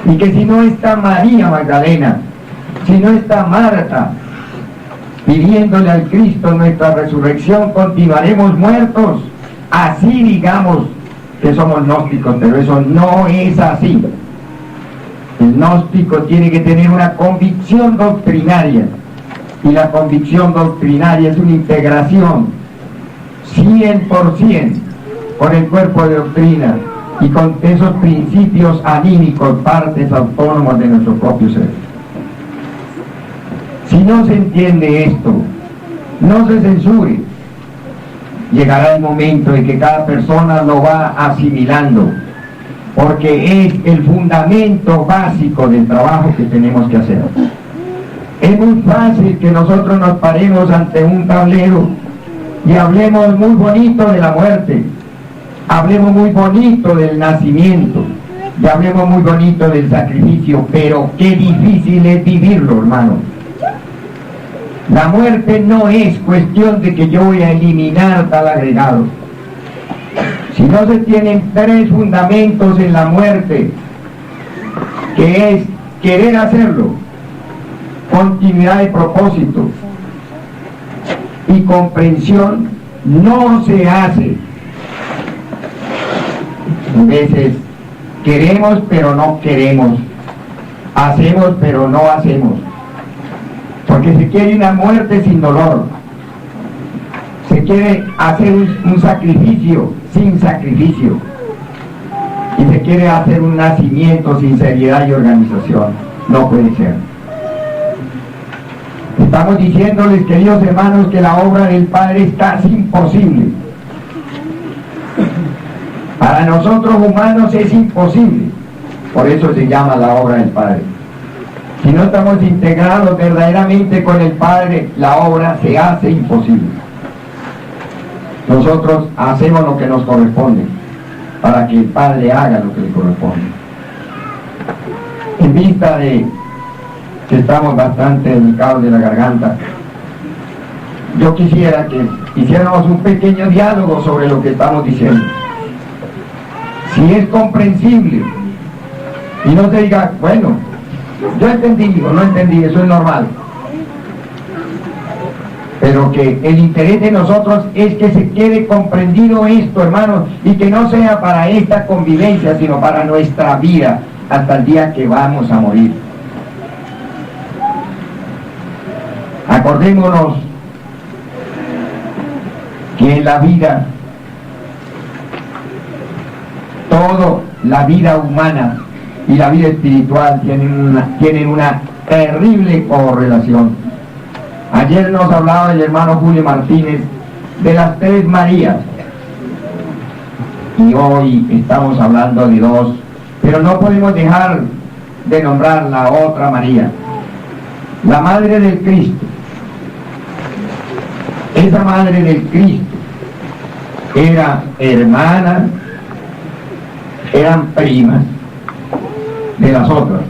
Y que si no está María Magdalena, si no está Marta, pidiéndole al Cristo nuestra resurrección, continuaremos muertos. Así digamos que somos gnósticos, pero eso no es así. El gnóstico tiene que tener una convicción doctrinaria, y la convicción doctrinaria es una integración 100% con el cuerpo de doctrina y con esos principios anímicos, partes autónomas de nuestro propio ser. Si no se entiende esto, no se censure. Llegará el momento en que cada persona lo va asimilando, porque es el fundamento básico del trabajo que tenemos que hacer. Es muy fácil que nosotros nos paremos ante un tablero y hablemos muy bonito de la muerte, hablemos muy bonito del nacimiento y hablemos muy bonito del sacrificio, pero qué difícil es vivirlo, hermano. La muerte no es cuestión de que yo voy a eliminar tal agregado. Si no se tienen tres fundamentos en la muerte, que es querer hacerlo, continuidad de propósito y comprensión, no se hace. A veces queremos pero no queremos, hacemos pero no hacemos, porque se quiere una muerte sin dolor, se quiere hacer un sacrificio sin sacrificio, y se quiere hacer un nacimiento sin seriedad y organización. No puede ser. Estamos diciéndoles, queridos hermanos, que la obra del Padre es casi imposible. Para nosotros humanos es imposible. Por eso se llama la obra del Padre. Si no estamos integrados verdaderamente con el Padre, la obra se hace imposible. Nosotros hacemos lo que nos corresponde para que el Padre haga lo que le corresponde. En vista de que estamos bastante delicados de la garganta, yo quisiera que hiciéramos un pequeño diálogo sobre lo que estamos diciendo. Si es comprensible y no se diga, bueno, yo entendí o no entendí, eso es normal, pero que el interés de nosotros es que se quede comprendido esto, hermanos, y que no sea para esta convivencia, sino para nuestra vida hasta el día que vamos a morir. Acordémonos que en la vida, toda la vida humana y la vida espiritual tienen una terrible correlación. Ayer nos hablaba el hermano Julio Martínez de las tres Marías, y hoy estamos hablando de dos, pero no podemos dejar de nombrar la otra María, la Madre del Cristo. Esa Madre del Cristo era hermana, eran primas de las otras.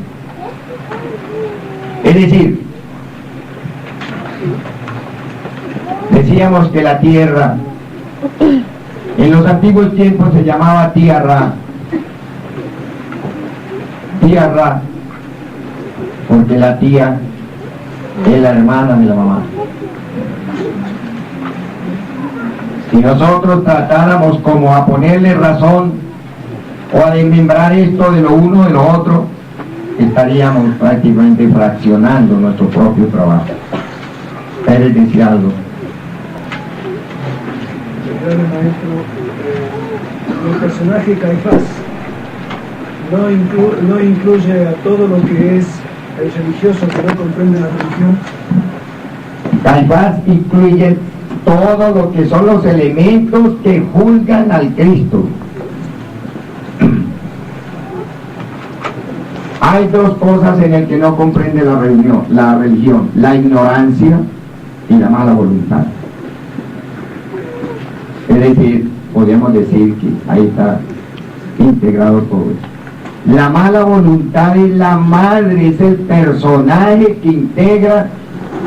Es decir, decíamos que la tierra en los antiguos tiempos se llamaba tierra, porque la tía es la hermana de la mamá. Si nosotros tratáramos como a ponerle razón o a desmembrar esto de lo uno de lo otro, estaríamos prácticamente fraccionando nuestro propio trabajo. ¿Quieres decir algo? Maestro, el personaje Caifás no incluye a todo lo que es el religioso que no comprende la religión. Caifás incluye todo lo que son los elementos que juzgan al Cristo. Hay dos cosas en las que no comprende la religión, la ignorancia y la mala voluntad. Es decir, podríamos decir que ahí está integrado todo eso. La mala voluntad es la madre, es el personaje que integra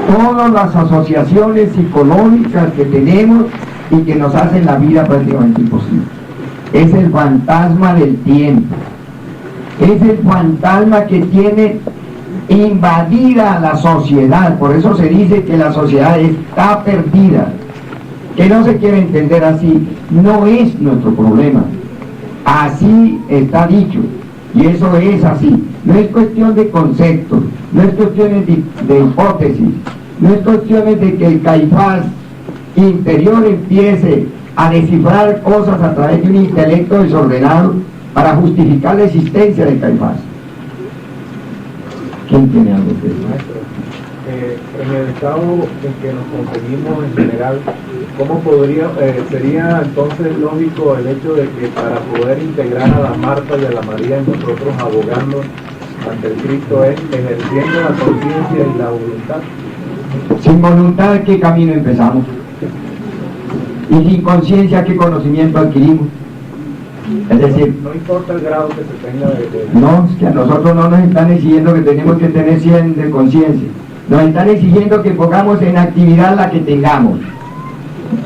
todas las asociaciones psicológicas que tenemos y que nos hacen la vida prácticamente imposible. Es el fantasma del tiempo. Es el fantasma que tiene invadida la sociedad. Por eso se dice que la sociedad está perdida. Que no se quiere entender así, no es nuestro problema. Así está dicho, y eso es así. No es cuestión de conceptos, no es cuestión de hipótesis, no es cuestión de que el Caifás interior empiece a descifrar cosas a través de un intelecto desordenado para justificar la existencia de Caifás. ¿Quién tiene algo que decir? Maestro, en el estado en que nos conseguimos en general, ¿cómo sería entonces lógico el hecho de que para poder integrar a la Marta y a la María en nosotros abogando ante el Cristo es ejerciendo la conciencia y la voluntad? Sin voluntad, ¿qué camino empezamos? Y sin conciencia, ¿qué conocimiento adquirimos? Es decir, no importa el grado que se tenga de... No, es que a nosotros no nos están exigiendo que tenemos que tener 100 de conciencia. Nos están exigiendo que pongamos en actividad la que tengamos,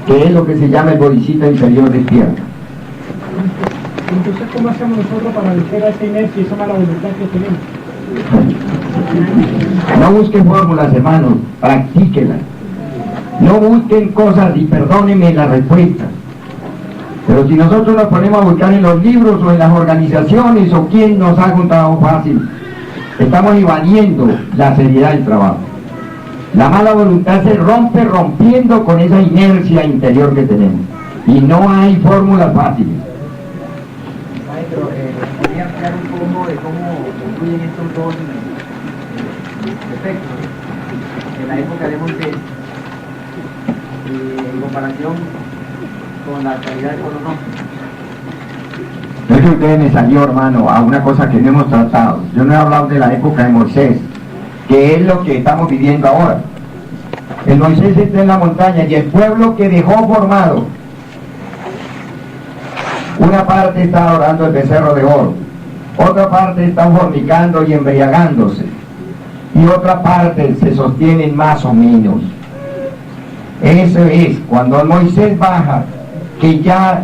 que es lo que se llama el bodhisattva inferior despierto. Entonces, ¿cómo hacemos nosotros para vencer a esa inercia y esa mala voluntad que tenemos? No busquen fórmulas, hermanos, practíquelas. No busquen cosas y perdónenme la respuesta. Pero si nosotros nos ponemos a buscar en los libros o en las organizaciones o quien nos haga un trabajo fácil, estamos evadiendo la seriedad del trabajo. La mala voluntad se rompe rompiendo con esa inercia interior que tenemos. Y no hay fórmulas fáciles. Maestro, ¿podría ampliar un poco de cómo influyen estos dos efectos en la época de Moisés en comparación con la actualidad cronológica? No es que usted me salió, hermano, a una cosa que no hemos tratado. Yo no he hablado de la época de Moisés, que es lo que estamos viviendo ahora. El Moisés está en la montaña y el pueblo que dejó formado, una parte está adorando el becerro de oro, otra parte está fornicando y embriagándose, y otra parte se sostienen más o menos. Eso es, cuando Moisés baja, que ya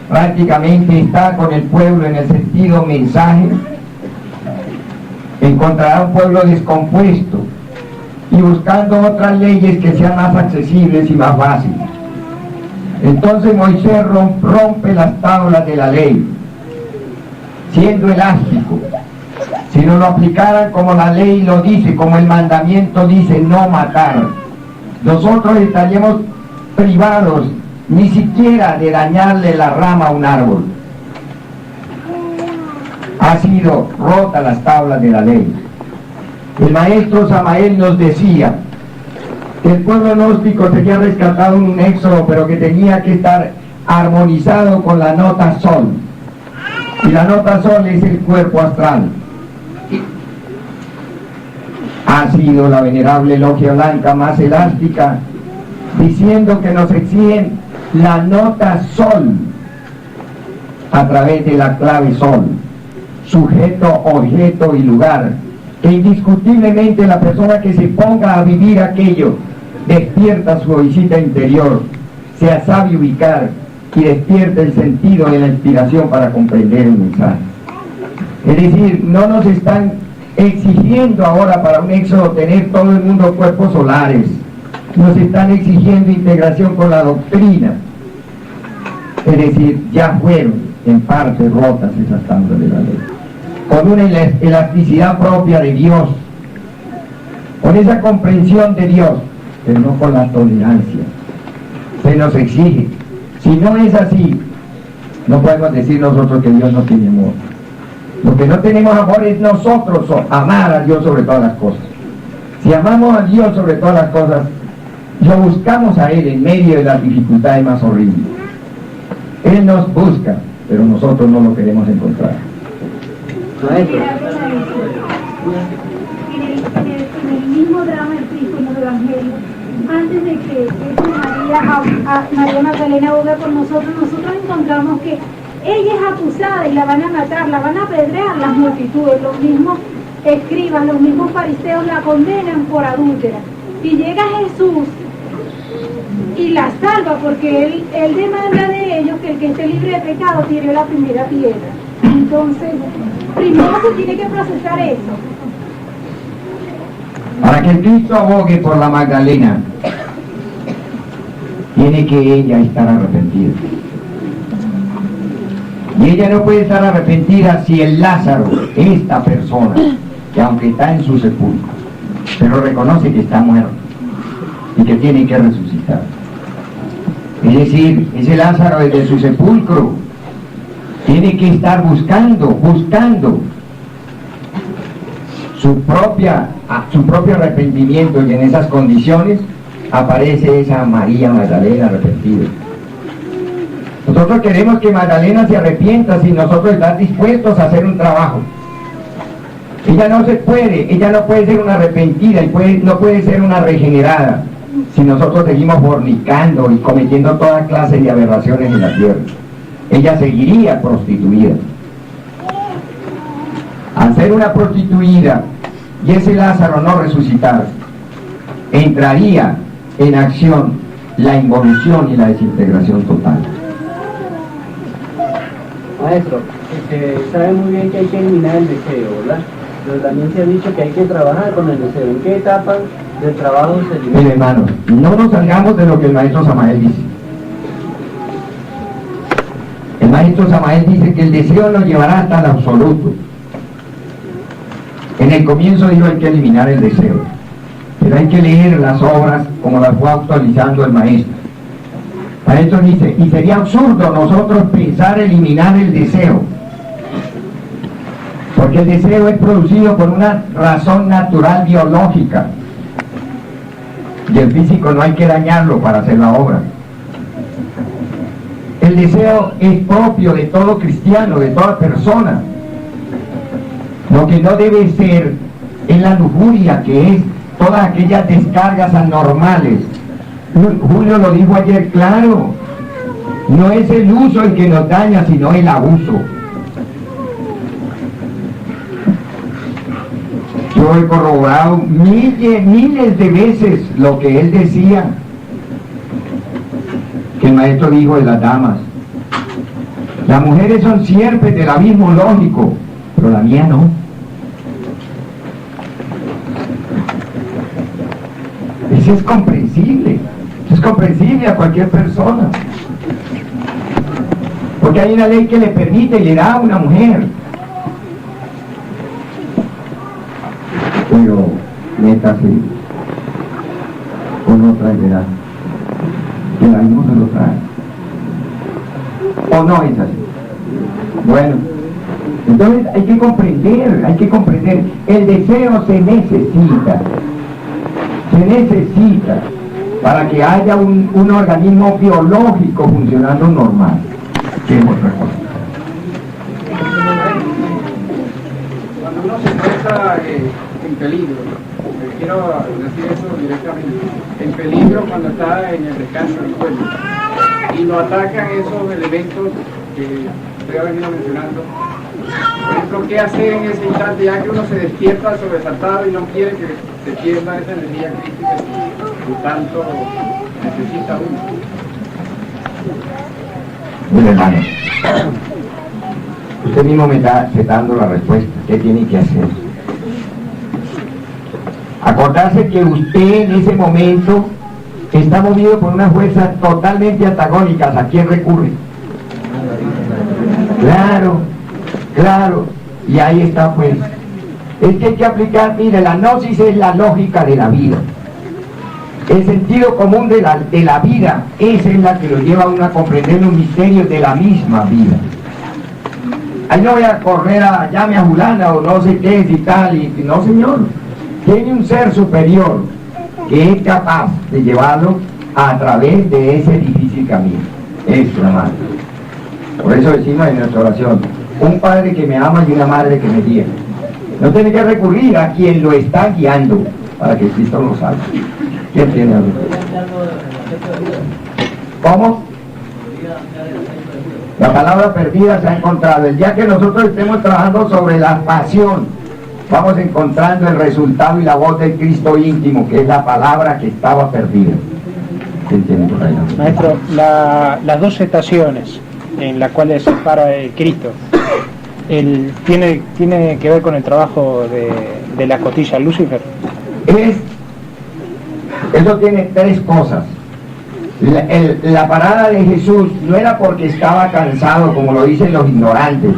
prácticamente está con el pueblo en el sentido mensaje, encontrará un pueblo descompuesto y buscando otras leyes que sean más accesibles y más fáciles. Entonces Moisés rompe las tablas de la ley, siendo elástico. Si no lo aplicaran como la ley lo dice, como el mandamiento dice, no matar, nosotros estaríamos privados ni siquiera de dañarle la rama a un árbol. Ha sido rota las tablas de la ley. El maestro Samael nos decía que el pueblo gnóstico sería rescatado en un éxodo, pero que tenía que estar armonizado con la nota sol. Y la nota sol es el cuerpo astral. Ha sido la venerable logia blanca más elástica, diciendo que nos exigen la nota sol a través de la clave sol, sujeto, objeto y lugar, que indiscutiblemente la persona que se ponga a vivir aquello despierta su visita interior, se sabe ubicar y despierta el sentido de la inspiración para comprender el mensaje. Es decir, no nos están exigiendo ahora para un éxodo tener todo el mundo cuerpos solares, nos están exigiendo integración con la doctrina. Es decir, ya fueron en parte rotas esas tablas de la ley, con una elasticidad propia de Dios, con esa comprensión de Dios, pero no con la tolerancia. Se nos exige. Si no es así, no podemos decir nosotros que Dios no tiene amor. Lo que no tenemos amor es nosotros amar a Dios sobre todas las cosas. Si amamos a Dios sobre todas las cosas, lo buscamos a Él en medio de las dificultades más horribles. Él nos busca, pero nosotros no lo queremos encontrar. En el mismo drama del Cristo en los Evangelios, antes de que María Magdalena abogue por nosotros encontramos que ella es acusada y la van a matar, la van a apedrear las multitudes, los mismos escribas, los mismos fariseos la condenan por adúltera. Y llega Jesús y la salva, porque él demanda de ellos que el que esté libre de pecado tire la primera piedra. Entonces, primero se tiene que procesar eso. Para que el Cristo abogue por la Magdalena, tiene que ella estar arrepentida. Y ella no puede estar arrepentida si el Lázaro, esta persona, que aunque está en su sepulcro, pero reconoce que está muerto y que tiene que resucitar. Es decir, ese Lázaro desde su sepulcro tiene que estar buscando su propio arrepentimiento, y en esas condiciones aparece esa María Magdalena arrepentida. Nosotros queremos que Magdalena se arrepienta sin nosotros estar dispuestos a hacer un trabajo. Ella no puede ser una arrepentida y no puede ser una regenerada si nosotros seguimos fornicando y cometiendo toda clase de aberraciones en la tierra. Ella seguiría prostituida. Al ser una prostituida y ese Lázaro no resucitar, entraría en acción la involución y la desintegración total. Maestro, sabe muy bien que hay que eliminar el deseo, ¿verdad? Pero también se ha dicho que hay que trabajar con el deseo. ¿En qué etapa del trabajo se elimina? Mire, hermano, no nos salgamos de lo que el maestro Samael dice. El maestro Samael dice que el deseo nos llevará hasta el absoluto. En el comienzo dijo hay que eliminar el deseo, pero hay que leer las obras como las fue actualizando el maestro. El maestro dice, y sería absurdo nosotros pensar eliminar el deseo, porque el deseo es producido por una razón natural biológica, y el físico no hay que dañarlo para hacer la obra. El deseo es propio de todo cristiano, de toda persona. Lo que no debe ser es la lujuria, que es todas aquellas descargas anormales. Julio lo dijo ayer claro, no es el uso el que nos daña, sino el abuso. Yo he corroborado miles de veces lo que él decía, que el maestro dijo de las damas. Las mujeres son sierpes del abismo lógico, pero la mía no. Eso es comprensible a cualquier persona, porque hay una ley que le permite y le da a una mujer, pero métase con otra edad, que la misma se lo trae, o no es así. Bueno, entonces hay que comprender, el deseo se necesita para que haya un organismo biológico funcionando normal, que es otra cosa. Cuando uno se encuentra en peligro, quiero decir eso directamente, en peligro cuando está en el descanso del pueblo, y lo atacan esos elementos que usted ha venido mencionando. Por ejemplo, ¿qué hacer en ese instante ya que uno se despierta sobresaltado y no quiere que se pierda esa energía crítica que tanto necesita uno? Mire, hermano, usted mismo me está dando la respuesta. ¿Qué tiene que hacer? Acordarse que usted en ese momento está movido por unas fuerzas totalmente antagónicas. ¿A quién recurre? Claro, y ahí está pues. Es que hay que aplicar, mire, la gnosis es la lógica de la vida. El sentido común de la vida, esa es la que lo lleva a uno a comprender los misterios de la misma vida. Ahí no voy a correr a llame a fulana o no sé qué y tal, y no señor. Tiene un ser superior que es capaz de llevarlo a través de ese difícil camino. Eso, hermano. Por eso decimos en nuestra oración, un padre que me ama y una madre que me guía. No tiene que recurrir a quien lo está guiando para que Cristo lo salve. ¿Quién tiene algo? ¿Cómo? La palabra perdida se ha encontrado. El día que nosotros estemos trabajando sobre la pasión, vamos encontrando el resultado y la voz del Cristo íntimo, que es la palabra que estaba perdida. ¿Quién tiene por ahí? Maestro, las dos estaciones en las cuales se para el Cristo, ¿tiene que ver con el trabajo de la costilla Lucifer? Eso tiene tres cosas. La parada de Jesús no era porque estaba cansado, como lo dicen los ignorantes.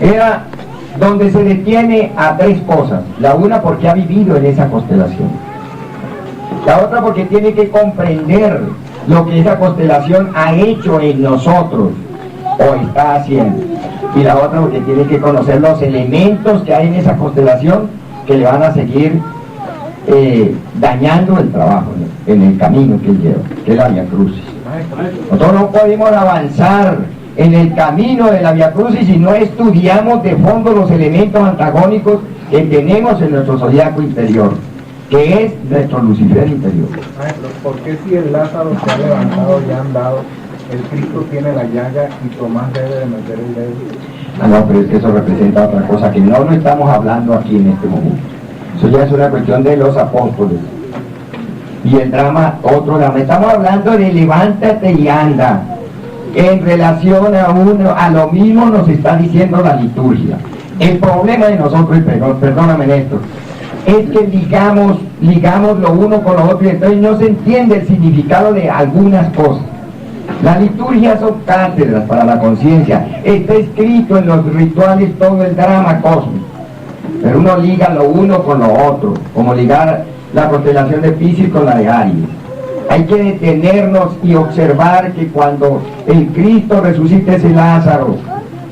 Era donde se detiene a tres cosas. La una porque ha vivido en esa constelación. La otra porque tiene que comprender lo que esa constelación ha hecho en nosotros o está haciendo. Y la otra, porque tiene que conocer los elementos que hay en esa constelación que le van a seguir dañando el trabajo en el camino que él lleva, que es la Vía Crucis. Nosotros no podemos avanzar en el camino de la Vía Crucis si no estudiamos de fondo los elementos antagónicos que tenemos en nuestro zodiaco interior, que es nuestro Lucifer interior. Maestro, ¿por qué si el Lázaro se ha levantado y ha andado, el Cristo tiene la llaga y Tomás debe de meter el dedo? No, pero es que eso representa otra cosa que no lo estamos hablando aquí en este momento. Eso ya es una cuestión de los apóstoles. Y el drama, otro drama. Estamos hablando de levántate y anda. En relación a lo mismo nos está diciendo la liturgia. El problema de nosotros, perdóname Néstor, es que ligamos lo uno con lo otro y entonces no se entiende el significado de algunas cosas. La liturgia son cátedras para la conciencia. Está escrito en los rituales todo el drama cósmico. Pero uno liga lo uno con lo otro, como ligar la constelación de Piscis con la de Aries. Hay que detenernos y observar que cuando el Cristo resucita ese Lázaro,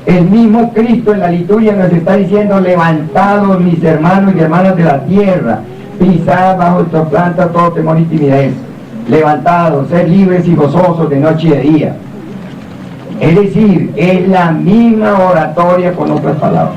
el mismo Cristo en la liturgia nos está diciendo: levantados mis hermanos y hermanas de la tierra, pisad bajo esta planta todo temor y timidez, levantados, sed libres y gozosos de noche y de día. Es decir, es la misma oratoria con otras palabras.